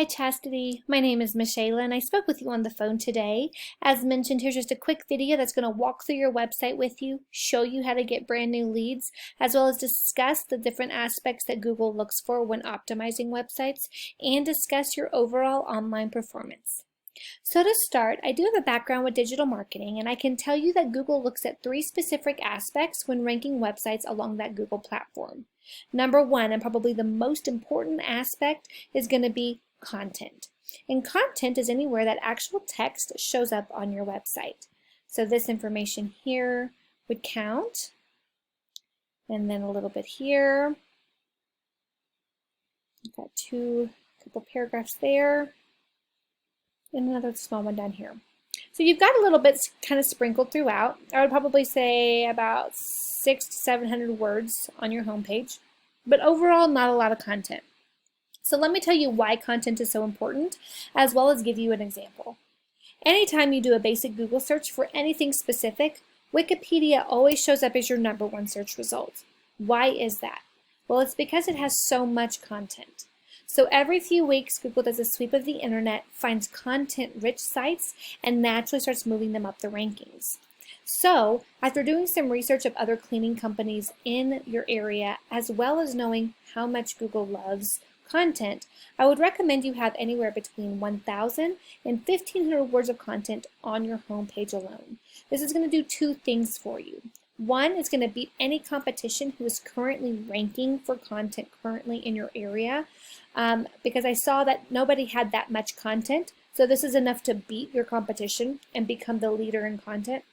Hi Chastity, my name is Michaela and I spoke with you on the phone today. As mentioned, here's just a quick video that's going to walk through your website with you, show you how to get brand new leads, as well as discuss the different aspects that Google looks for when optimizing websites, and discuss your overall online performance. So to start, I do have a background with digital marketing, and I can tell you that Google looks at three specific aspects when ranking websites along that Google platform. Number one, and probably the most important aspect, is going to be content. And content is anywhere that actual text shows up on your website. So this information here would count, and then a little bit here. I've got couple paragraphs there, and another small one down here. So you've got a little bit kind of sprinkled throughout. I would probably say about 600 to 700 words on your homepage, but overall not a lot of content. So let me tell you why content is so important, as well as give you an example. Anytime you do a basic Google search for anything specific, Wikipedia always shows up as your #1 search result. Why is that? Well, it's because it has so much content. So every few weeks, Google does a sweep of the internet, finds content-rich sites, and naturally starts moving them up the rankings. So after doing some research of other cleaning companies in your area, as well as knowing how much Google loves content, I would recommend you have anywhere between 1,000 and 1,500 words of content on your homepage alone. This is going to do two things for you. One, it's going to beat any competition who is currently ranking for content currently in your area, because I saw that nobody had that much content. So this is enough to beat your competition and become the leader in content,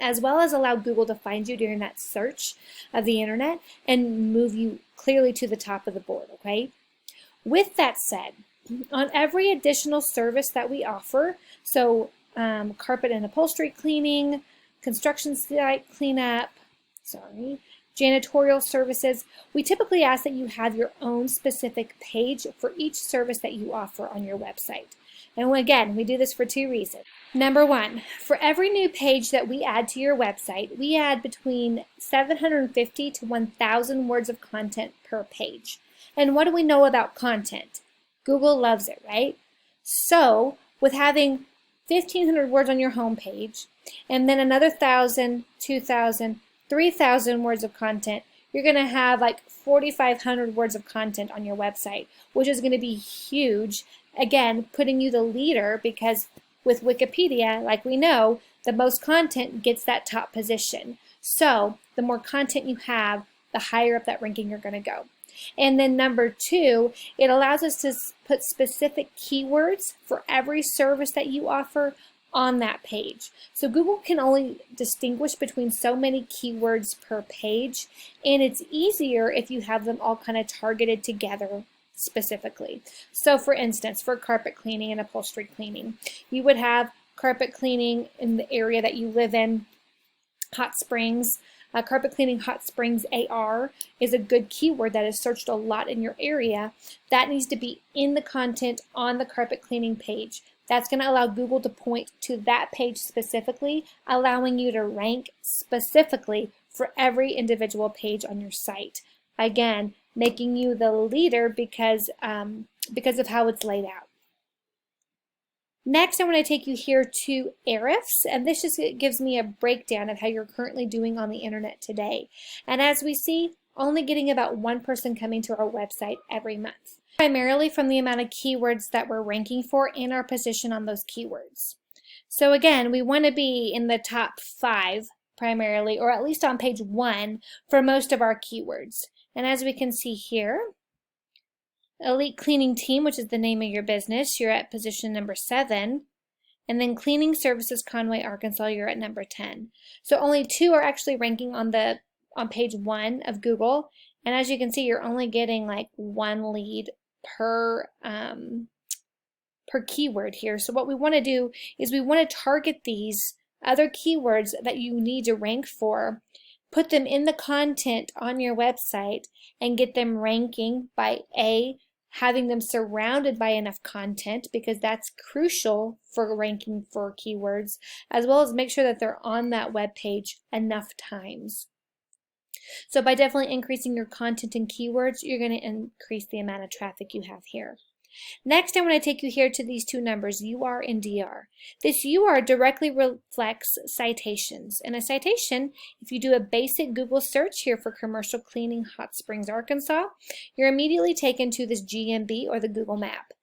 as well as allow Google to find you during that search of the internet and move you clearly to the top of the board, okay? With that said, on every additional service that we offer, so carpet and upholstery cleaning, construction site cleanup, janitorial services, we typically ask that you have your own specific page for each service that you offer on your website. And again, we do this for two reasons. Number one, for every new page that we add to your website, we add between 750 to 1,000 words of content per page. And what do we know about content? Google loves it, right? So with having 1,500 words on your homepage, and then another 1,000, 2,000, 3,000 words of content, you're going to have like 4,500 words of content on your website, which is going to be huge. Again, putting you the leader, because with Wikipedia, like we know, the most content gets that top position. So the more content you have, the higher up that ranking you're going to go. And then number two, it allows us to put specific keywords for every service that you offer on that page. So Google can only distinguish between so many keywords per page, and it's easier if you have them all kind of targeted together specifically. So for instance, for carpet cleaning and upholstery cleaning, you would have carpet cleaning in the area that you live in, hot springs. Carpet cleaning hot springs AR is a good keyword that is searched a lot in your area. That needs to be in the content on the carpet cleaning page. That's going to allow Google to point to that page specifically, allowing you to rank specifically for every individual page on your site. Again, making you the leader because of how it's laid out. Next, I want to take you here to Ahrefs, and this just gives me a breakdown of how you're currently doing on the internet today. And as we see, only getting about one person coming to our website every month, primarily from the amount of keywords that we're ranking for and our position on those keywords. So again, we want to be in the top 5 primarily, or at least on page 1 for most of our keywords. And as we can see here, Elite Cleaning Team, which is the name of your business, you're at position number 7. And then Cleaning Services Conway, Arkansas, you're at number 10. So only 2 are actually ranking on page 1 of Google. And as you can see, you're only getting like 1 lead per keyword here. So what we want to do is we want to target these other keywords that you need to rank for, put them in the content on your website, and get them ranking by having them surrounded by enough content, because that's crucial for ranking for keywords, as well as make sure that they're on that web page enough times. So by definitely increasing your content and keywords, you're going to increase the amount of traffic you have here. Next, I want to take you here to these two numbers, UR and DR. This UR directly reflects citations. And a citation, if you do a basic Google search here for commercial cleaning Hot Springs, Arkansas, you're immediately taken to this GMB or the Google map.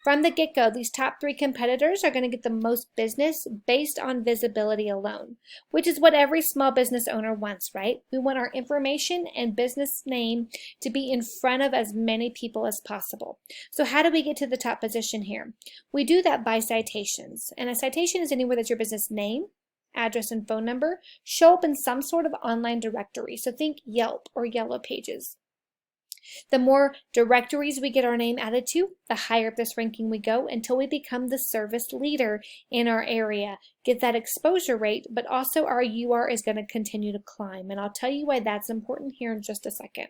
From the get-go, these top 3 competitors are going to get the most business based on visibility alone, which is what every small business owner wants, right? We want our information and business name to be in front of as many people as possible. So how do we get to the top position here? We do that by citations. And a citation is anywhere that your business name, address, and phone number show up in some sort of online directory. So think Yelp or Yellow Pages. The more directories we get our name added to, the higher up this ranking we go until we become the service leader in our area. Get that exposure rate, but also our UR is going to continue to climb. And I'll tell you why that's important here in just a second.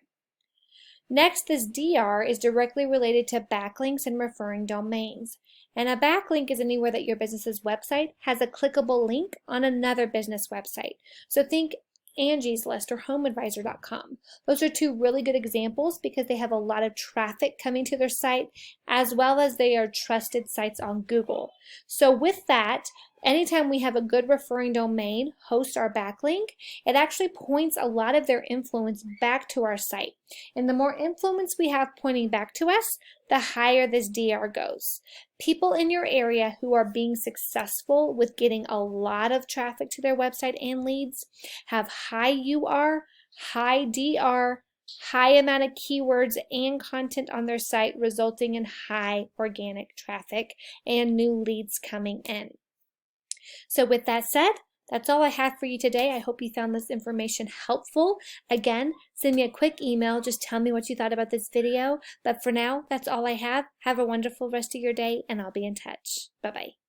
Next, this DR is directly related to backlinks and referring domains. And a backlink is anywhere that your business's website has a clickable link on another business website. So think Angie's List or HomeAdvisor.com. Those are 2 really good examples because they have a lot of traffic coming to their site, as well as they are trusted sites on Google. So with that, anytime we have a good referring domain host our backlink, it actually points a lot of their influence back to our site. And the more influence we have pointing back to us, the higher this DR goes. People in your area who are being successful with getting a lot of traffic to their website and leads have high UR, high DR, high amount of keywords and content on their site, resulting in high organic traffic and new leads coming in. So with that said, that's all I have for you today. I hope you found this information helpful. Again, send me a quick email. Just tell me what you thought about this video. But for now, that's all I have. Have a wonderful rest of your day, and I'll be in touch. Bye-bye.